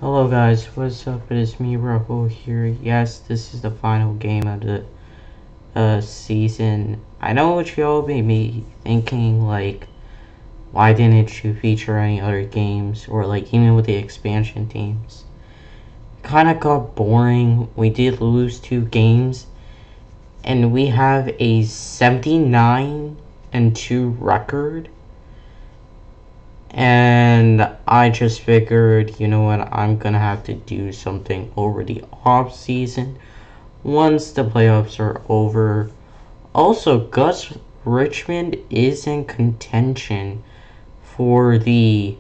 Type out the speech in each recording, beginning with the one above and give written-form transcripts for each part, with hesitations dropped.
Hello guys, what's up? It is me, Rocco here. Yes, this is the final game of the season. I know what y'all may be thinking, like, why didn't you feature any other games, or like even with the expansion teams? Kinda got boring. We did lose 2 games, and we have a 79-2 record. And I just figured, you know what, I'm gonna have to do something over the off season once the playoffs are over. Also, Gus Richmond is in contention for the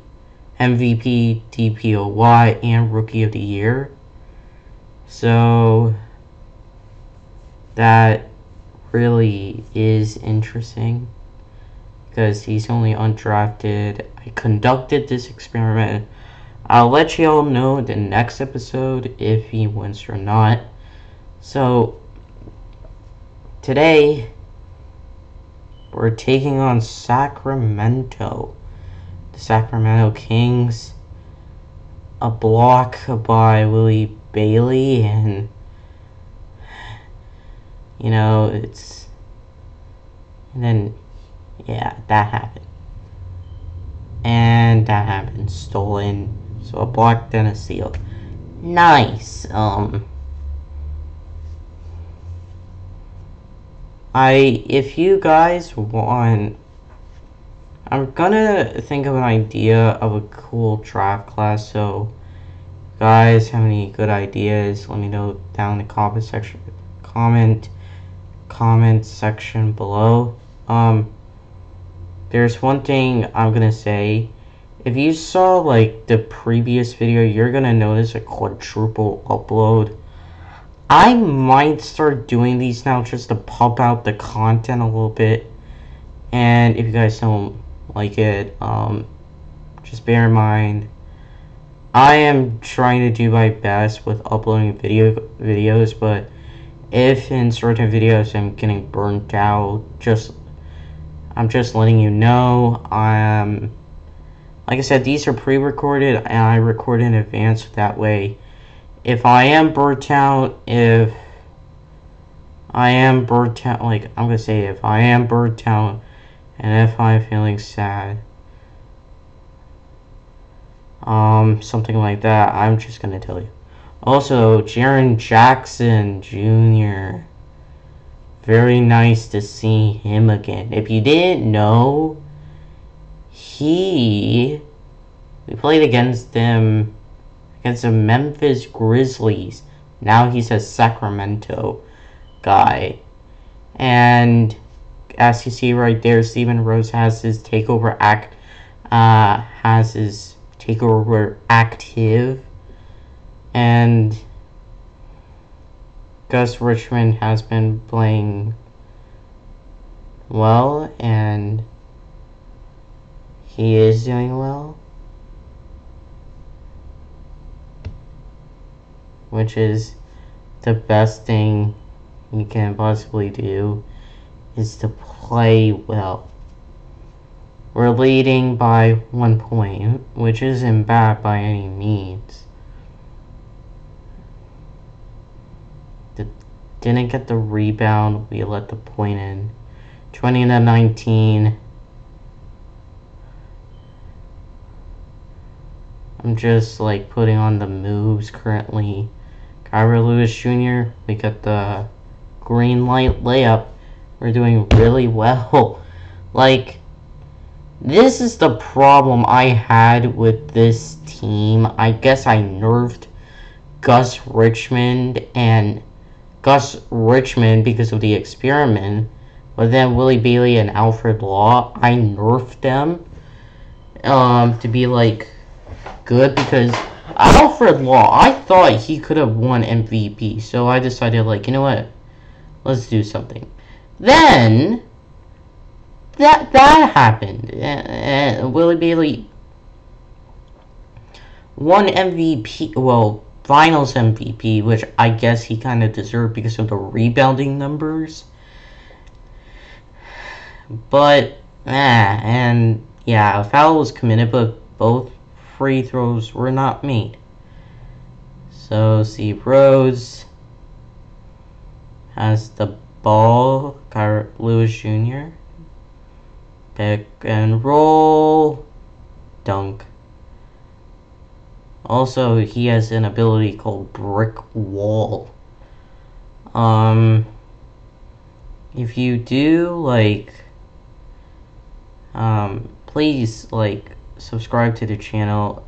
MVP, DPOY, and Rookie of the Year. So that really is interesting, because he's only undrafted. I conducted this experiment. I'll let you all know in the next episode if he wins or not. So, today, we're taking on Sacramento. The Sacramento Kings. A block by Willie Bailey, and, you know, it's... And then, yeah, that happened. And that happened. Stolen. So a block, then a steal. Nice. If you guys want, I'm gonna think of an idea of a cool draft class. So, guys, have any good ideas? Let me know down in the comment section below. There's one thing I'm gonna say. If you saw like the previous video, you're gonna notice a quadruple upload. I might start doing these now just to pump out the content a little bit. And if you guys don't like it, just bear in mind, I am trying to do my best with uploading videos, but if in certain videos I'm getting burnt out, I'm just letting you know. Like I said, these are pre-recorded, and I record in advance. That way, if I am burnt out, like, I'm gonna say if I am burnt out, and if I'm feeling sad, something like that, I'm just gonna tell you. Also, Jaren Jackson Jr., very nice to see him again. If you didn't know, we played against the Memphis Grizzlies. Now he's a Sacramento guy. And as you see right there, Steven Rose has his takeover active. And Gus Richmond has been playing well, and he is doing well, which is the best thing you can possibly do, is to play well. We're leading by 1 point, which isn't bad by any means. Didn't get the rebound. We let the point in. 20-19. I'm just like putting on the moves currently. Kyra Lewis Jr., we got the green light layup. We're doing really well. Like, this is the problem I had with this team. I guess I nerfed Gus Richmond because of the experiment, but then Willie Bailey and Alfred Law, I nerfed them to be like good, because Alfred Law, I thought he could have won MVP, so I decided, like, you know what, let's do something. Then that happened. Willie Bailey won MVP, well, Finals MVP, which I guess he kind of deserved because of the rebounding numbers. But, and yeah, a foul was committed, but both free throws were not made. So see, Rose has the ball. Kyra Lewis Jr. Pick and roll. Dunk. Also, he has an ability called Brick Wall. If you do, like, please, like, subscribe to the channel.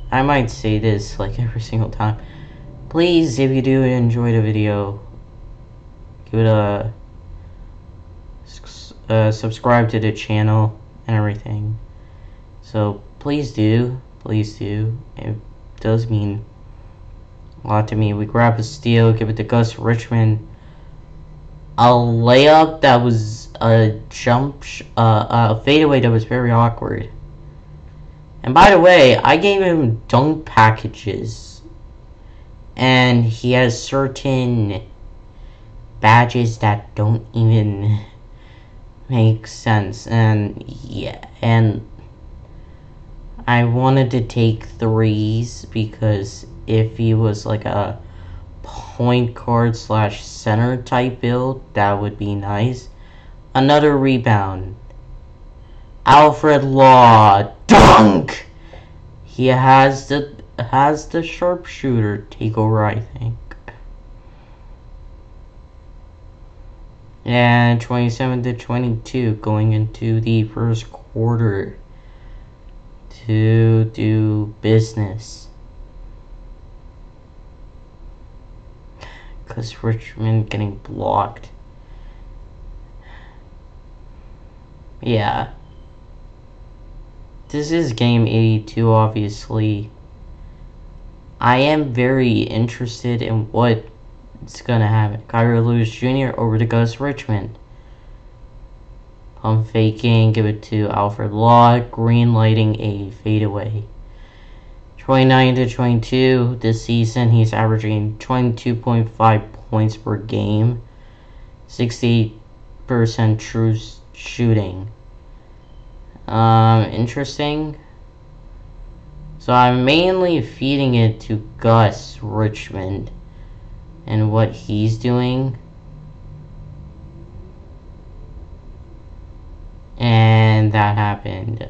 I might say this, like, every single time. Please, if you do enjoy the video, give it a subscribe to the channel and everything. So please do, it does mean a lot to me. We grab a steal, give it to Gus Richmond. A layup that was a a fadeaway that was very awkward. And by the way, I gave him dunk packages, and he has certain badges that don't even make sense. And yeah, and I wanted to take threes because if he was like a point guard / center type build, that would be nice. Another rebound. Alfred Law dunk. He has the sharpshooter takeover, I think. And 27-22 going into the first quarter to do business. Gus Richmond getting blocked. Yeah. This is game 82, obviously. I am very interested in what's gonna happen. Kyra Lewis Jr. over to Gus Richmond. Pump faking, give it to Alfred Law. Green lighting a fadeaway. 29-22. This season, he's averaging 22.5 points per game. 68% true shooting. Interesting. So I'm mainly feeding it to Gus Richmond and what he's doing. And that happened.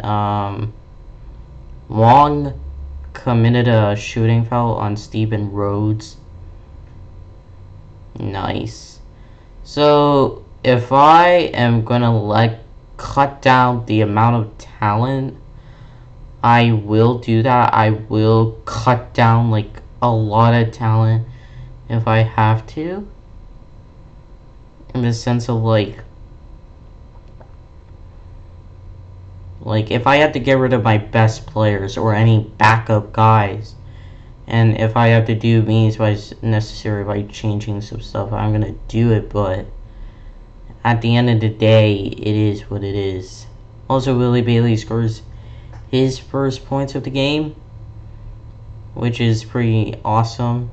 Wong committed a shooting foul on Stephen Rhodes. Nice. So if I am gonna cut down the amount of talent, I will do that. I will cut down like a lot of talent if I have to, in the sense of like if I had to get rid of my best players or any backup guys, and if I have to do means by necessary by changing some stuff, I'm gonna do it. But at the end of the day, it is what it is. Also, Willie Bailey scores his first points of the game, which is pretty awesome.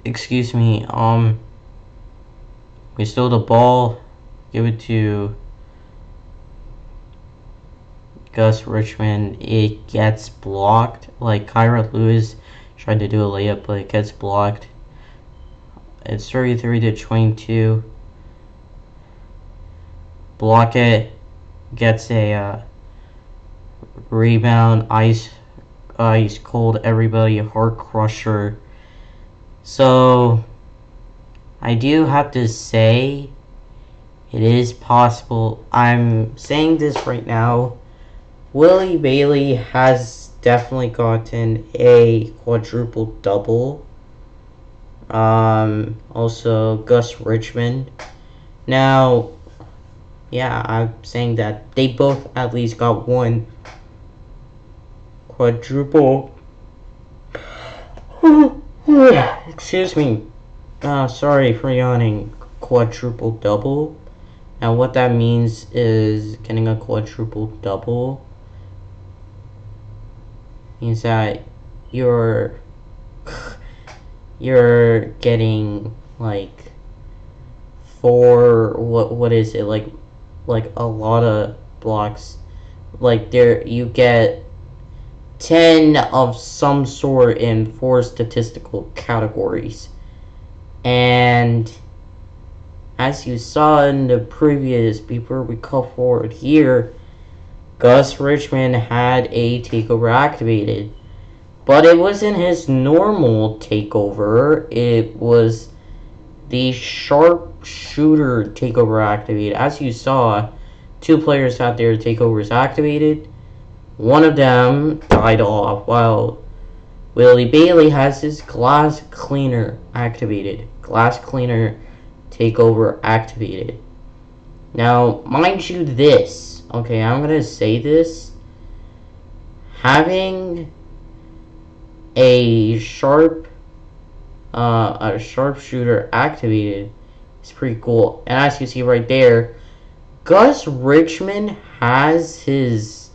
Excuse me, we stole the ball, give it to Gus Richmond. It gets blocked. Like Kyra Lewis tried to do a layup, but it gets blocked. It's 33-22. Block it. Gets a rebound. Ice cold. Everybody. Heart crusher. So I do have to say, it is possible. I'm saying this right now. Willie Bailey has definitely gotten a quadruple double. Also Gus Richmond. Now, yeah, I'm saying that they both at least got one quadruple. Excuse me. Sorry for yawning. Quadruple double. Now, what that means is getting a quadruple double means that you're getting like what is it, like like a lot of blocks. Like there, you get 10 of some sort in 4 statistical categories. And as you saw in the previous, before we come forward here, Gus Richmond had a takeover activated. But it wasn't his normal takeover. It was the sharpshooter takeover activated. As you saw, 2 players had their takeovers activated. One of them died off, while Willie Bailey has his glass cleaner activated. Glass cleaner takeover activated. Now, mind you this. Okay, I'm gonna say this. Having a sharpshooter activated is pretty cool. And as you see right there, Gus Richmond has his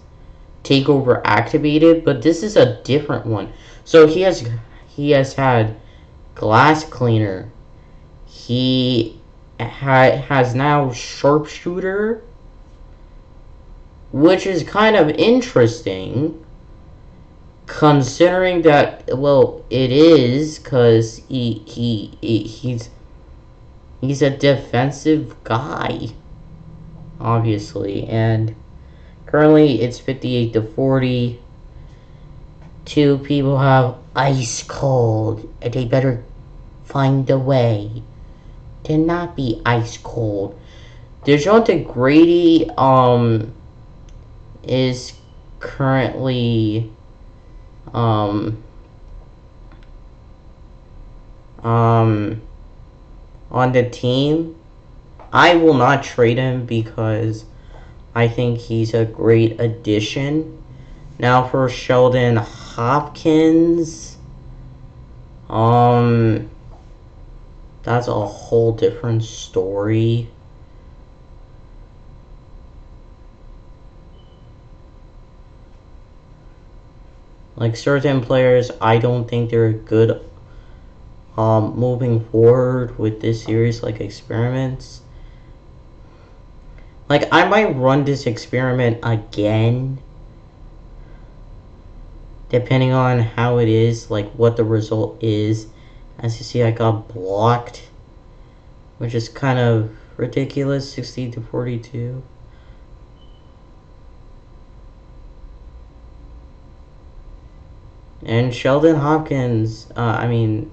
takeover activated, but this is a different one. So he has had glass cleaner. He has now sharpshooter, which is kind of interesting, considering that, well, it is, because he's a defensive guy, obviously, and currently it's 58-40. 2 people have ice cold, and they better find a way to not be ice cold. DeJounte Grady is currently on the team. I will not trade him because I think he's a great addition. Now for Sheldon Hopkins, that's a whole different story. Like, certain players, I don't think they're good moving forward with this series, like experiments. Like, I might run this experiment again, depending on how it is, like what the result is. As you see, I got blocked, which is kind of ridiculous, 60-42. And Sheldon Hopkins, Sheldon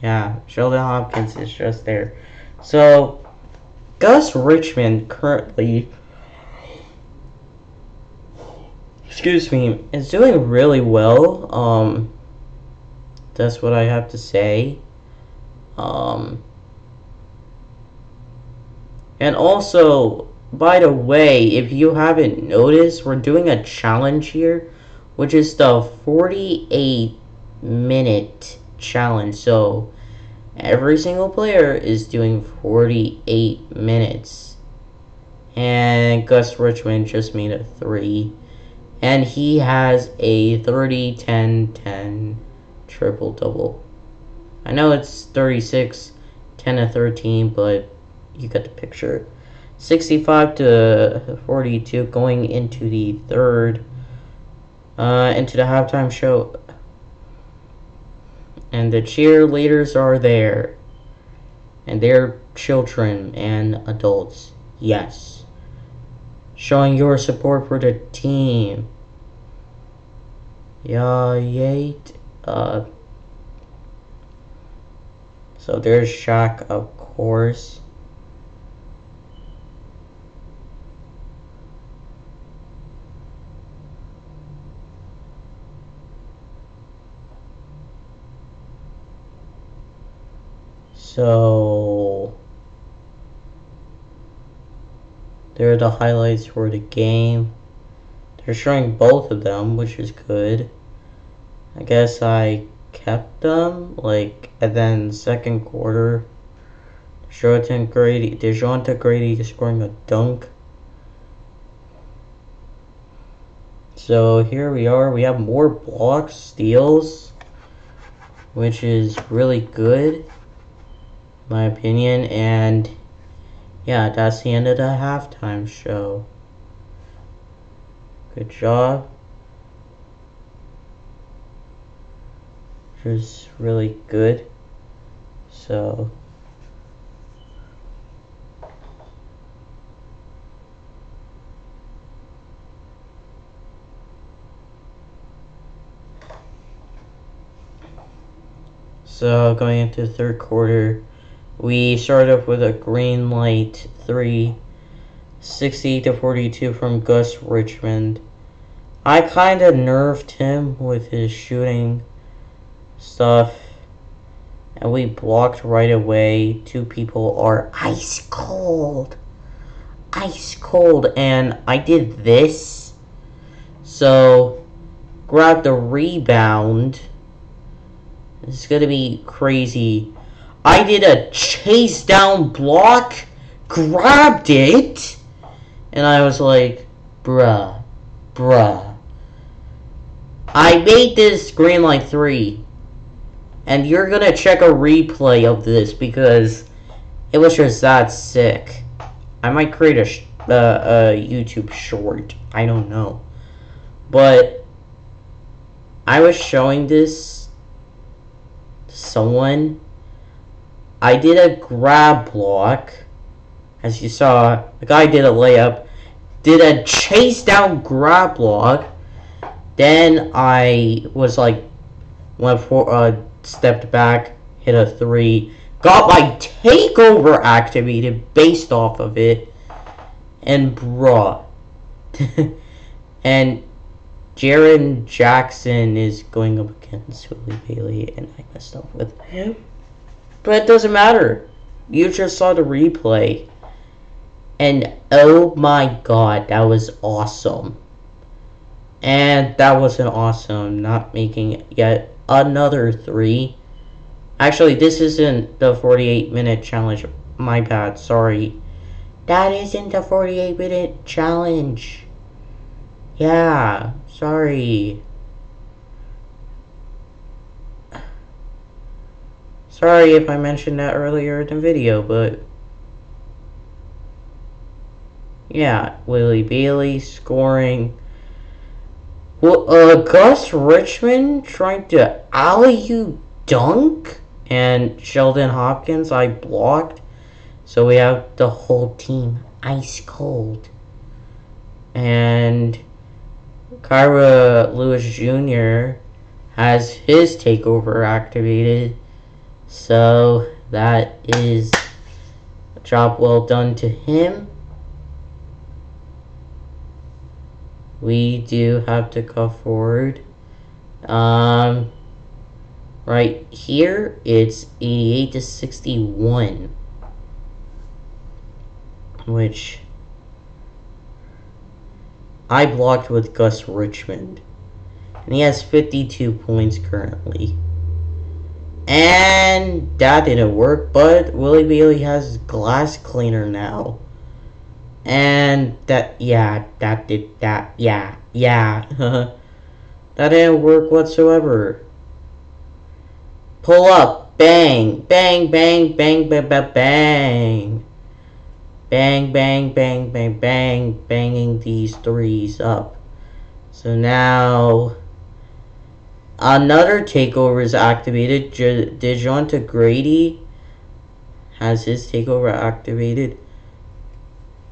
Hopkins is just there. So, Gus Richmond currently, is doing really well. That's what I have to say. And also, by the way, if you haven't noticed, we're doing a challenge here, which is the 48-minute challenge. So, every single player is doing 48 minutes. And Gus Richmond just made a 3. And he has a 30-10-10 triple-double. I know it's 36, 10-13, but you got the picture. 65-42 going into the third, into the halftime show. And the cheerleaders are there. And they're children and adults. Yes. Showing your support for the team. So there's Shaq, of course. So there are the highlights for the game. They're showing both of them, which is good. I guess I kept them, like, and then second quarter, DeJounte Grady is scoring a dunk. So here we are. We have more blocks, steals, which is really good, in my opinion. And yeah, that's the end of the halftime show. Good job. It was really good. So going into the third quarter, we started off with a green light 3, 60-42 from Gus Richmond. I kind of nerfed him with his shooting stuff, and we blocked right away. Two people are ice cold, and I did this. So, grab the rebound. This is gonna be crazy. I did a chase down block, grabbed it, and I was like, bruh. I made this green light 3, and you're gonna check a replay of this because it was just that sick. I might create a YouTube short. I don't know, but I was showing this to someone. I did a grab block, as you saw. The guy did a layup, did a chase down grab block. Then I was like, stepped back, hit a 3, got my takeover activated based off of it, and bruh. And Jaren Jackson is going up against Willie Bailey, and I messed up with him. But it doesn't matter. You just saw the replay. And oh my god, that was awesome. And that wasn't awesome, not making yet another 3. Actually, this isn't the 48-minute challenge. My bad, sorry. That isn't the 48-minute challenge. Yeah, sorry. Sorry if I mentioned that earlier in the video, but yeah, Willie Bailey scoring. Well, Gus Richmond trying to alley-oop dunk, and Sheldon Hopkins I blocked, so we have the whole team ice cold. And Kyra Lewis Jr. has his takeover activated, so that is a job well done to him. We do have to go forward. Right here, it's 88-61, which I blocked with Gus Richmond, and he has 52 points currently. And that didn't work, but Willie Bailey has glass cleaner now. And that didn't work whatsoever. Pull up, bang, bang, bang, bang, bang, bang, bang. Bang, bang, bang, bang, bang, banging these 3s up. So now another takeover is activated. DeJounte Grady has his takeover activated.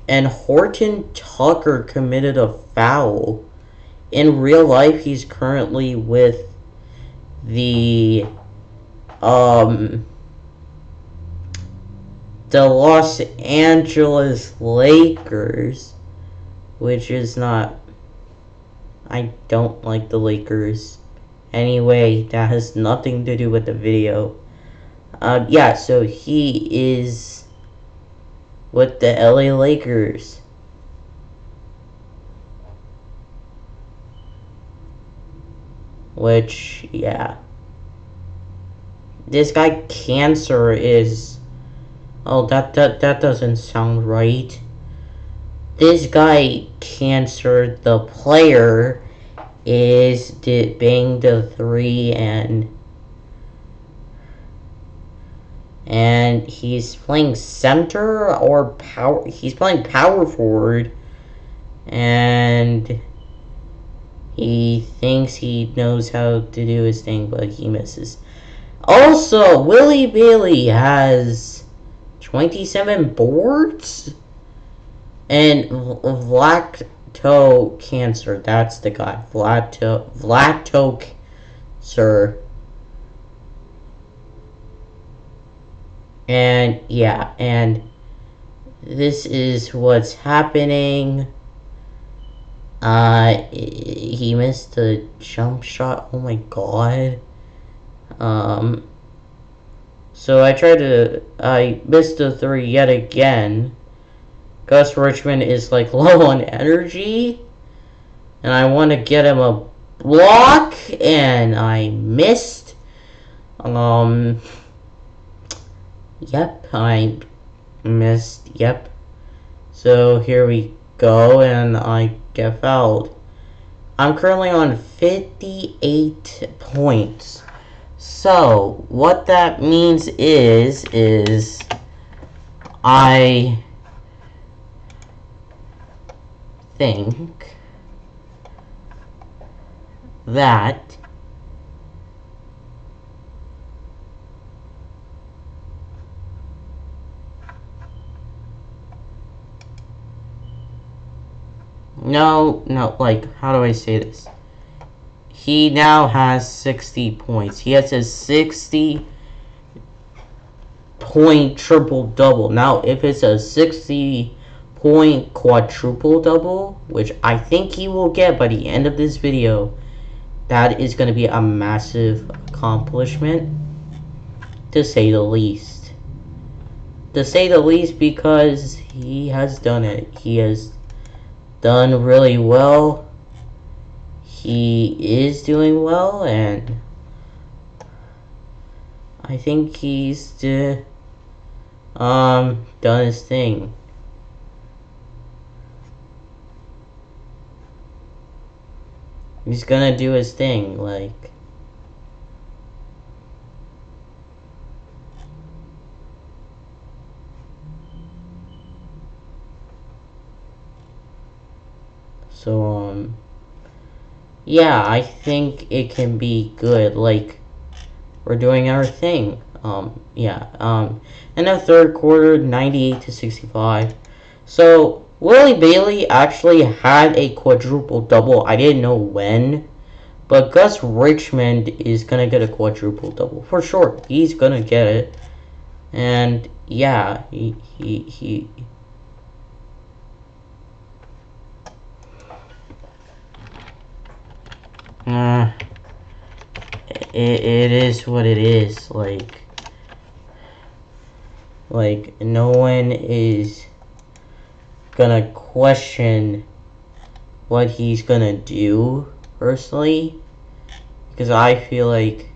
And Horton Tucker committed a foul. In real life, he's currently with the Los Angeles Lakers, which is not. I don't like the Lakers. Anyway, that has nothing to do with the video. Yeah, so he is with the LA Lakers. Which, yeah. This guy Cancer is... Oh, that doesn't sound right. This guy Cancer, the player, is banged the 3 and and he's playing center or power. He's playing power forward, and he thinks he knows how to do his thing, but he misses. Also, Willie Bailey has 27 boards and lacto cancer. That's the guy. Lacto cancer. And yeah, and this is what's happening. He missed the jump shot. Oh my god. So I missed the three yet again. Gus Richmond is like low on energy, and I want to get him a block, and I missed. Yep, I missed. Yep. So here we go, and I get fouled. I'm currently on 58 points. So what that means is I think that no, like, how do I say this? He now has 60 points. He has a 60-point triple-double. Now, if it's a 60-point quadruple-double, which I think he will get by the end of this video, that is going to be a massive accomplishment, to say the least. To say the least, because he has done it. He has done really well. He is doing well, and I think he's done his thing. He's gonna do his thing, like. So, yeah, I think it can be good. Like, we're doing our thing. Yeah. In the third quarter, 98-65. So, Willie Bailey actually had a quadruple double. I didn't know when, but Gus Richmond is gonna get a quadruple double for sure. He's gonna get it, and yeah, he it is what it is. Like no one is gonna question what he's gonna do personally, because I feel like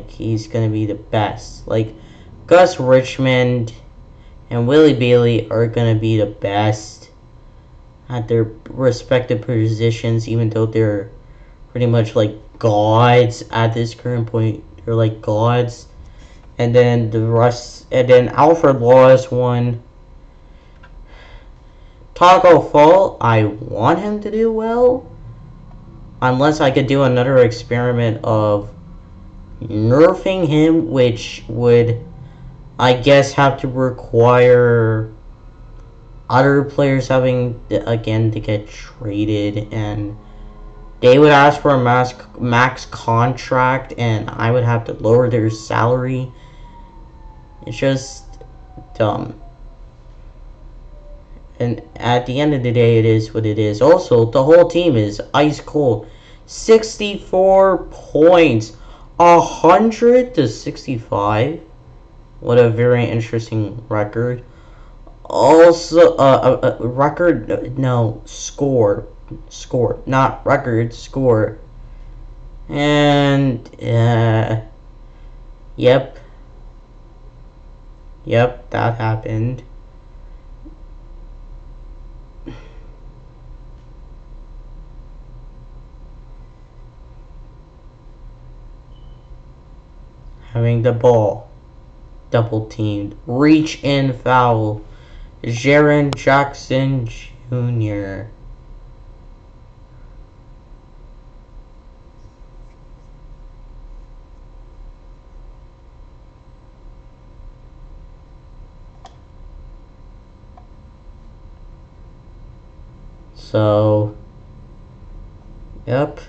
he's gonna be the best. Like Gus Richmond and Willie Bailey are gonna be the best at their respective positions, even though they're pretty much like gods at this current point. They're like gods. And then the rest, and then Alfred Laws won. Taco Fall, I want him to do well, unless I could do another experiment of nerfing him, which would, I guess, have to require other players having, again, to get traded, and they would ask for a max contract, and I would have to lower their salary. It's just dumb. And at the end of the day, it is what it is. Also, the whole team is ice cold. 64 points. 100-65. What a very interesting record. Also, record, no, score, not record, score. And, yep, that happened. having the ball. Double teamed. Reach in foul. Jaren Jackson Jr. So, yep,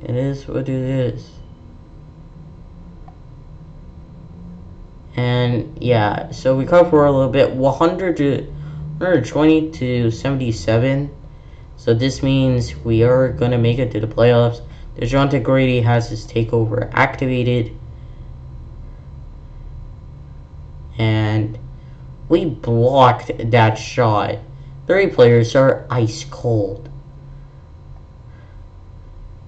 it is what it is. And yeah, so we cover a little bit. 120 to 77. So this means we are gonna make it to the playoffs. DeJounte Grady has his takeover activated, and we blocked that shot. 3 players are ice cold,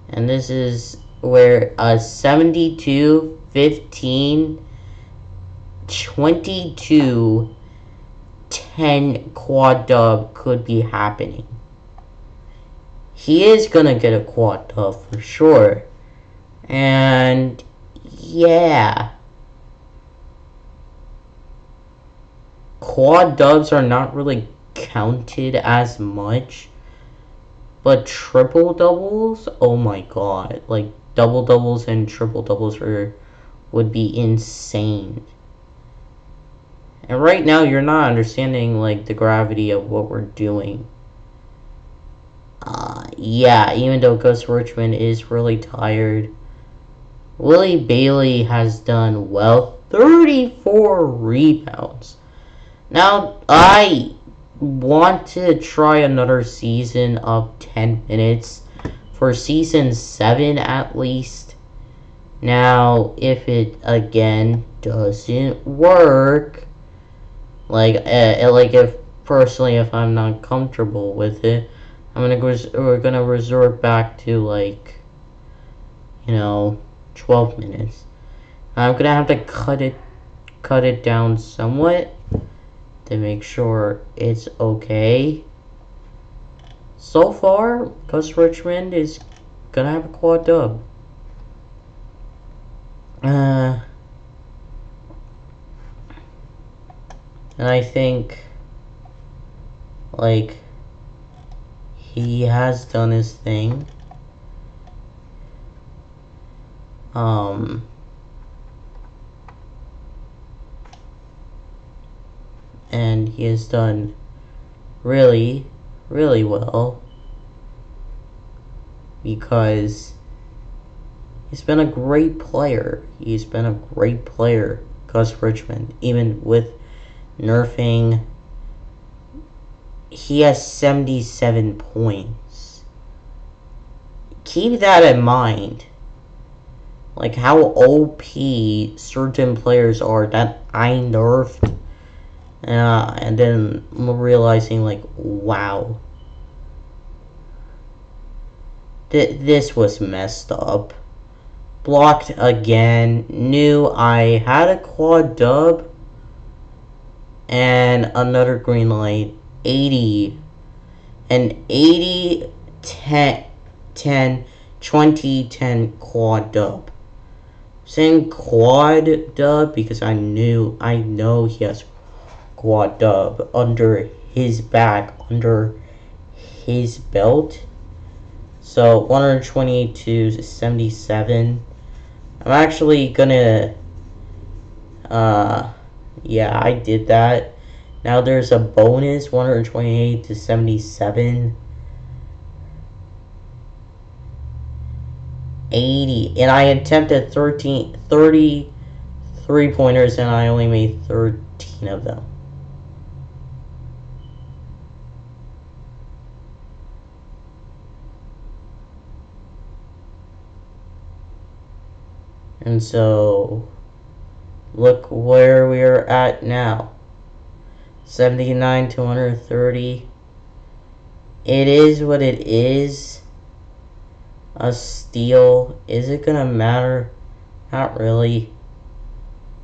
and this is where a 72, 15, 22, 10 quad dub could be happening. He is gonna get a quad dub for sure. And yeah, quad dubs are not really counted as much, but triple doubles, oh my god, like double doubles and triple doubles would be insane. And right now you're not understanding like the gravity of what we're doing. Yeah, even though Gus Richmond is really tired, Willie Bailey has done well. 34 rebounds. Now, I want to try another season of 10 minutes for season 7 at least. Now, if it again doesn't work, like if personally, if I'm not comfortable with it, we're gonna resort back to like, 12 minutes. I'm gonna have to cut it down somewhat to make sure it's okay. So far, Gus Richmond is gonna have a quad dub. And I think, like, he has done his thing. And he has done really, really well, because he's been a great player. He's been a great player, Gus Richmond. Even with nerfing, he has 77 points. Keep that in mind. Like how OP certain players are that I nerfed. And then realizing, like, wow, this was messed up. Blocked again. Knew I had a quad dub and another green light. 80 and 80, 10, 10, 20, 10 quad dub. Saying quad dub because I know he has quad dub under his back, under his belt. So 128 to 77. I'm actually gonna yeah, I did that. Now there's a bonus, 128 to 77. 80, and I attempted 30 3-pointers and I only made 13 of them. And so, look where we are at now. 79 to 130. It is what it is. A steal. Is it gonna matter? Not really.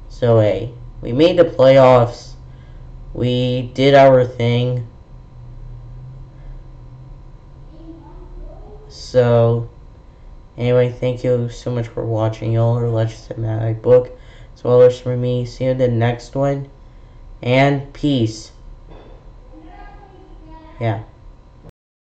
So, hey, we made the playoffs. We did our thing. So, anyway, thank you so much for watching, y'all. Or Legends of Magic Book. So Spoilers for me. See you in the next one. And peace. Yeah.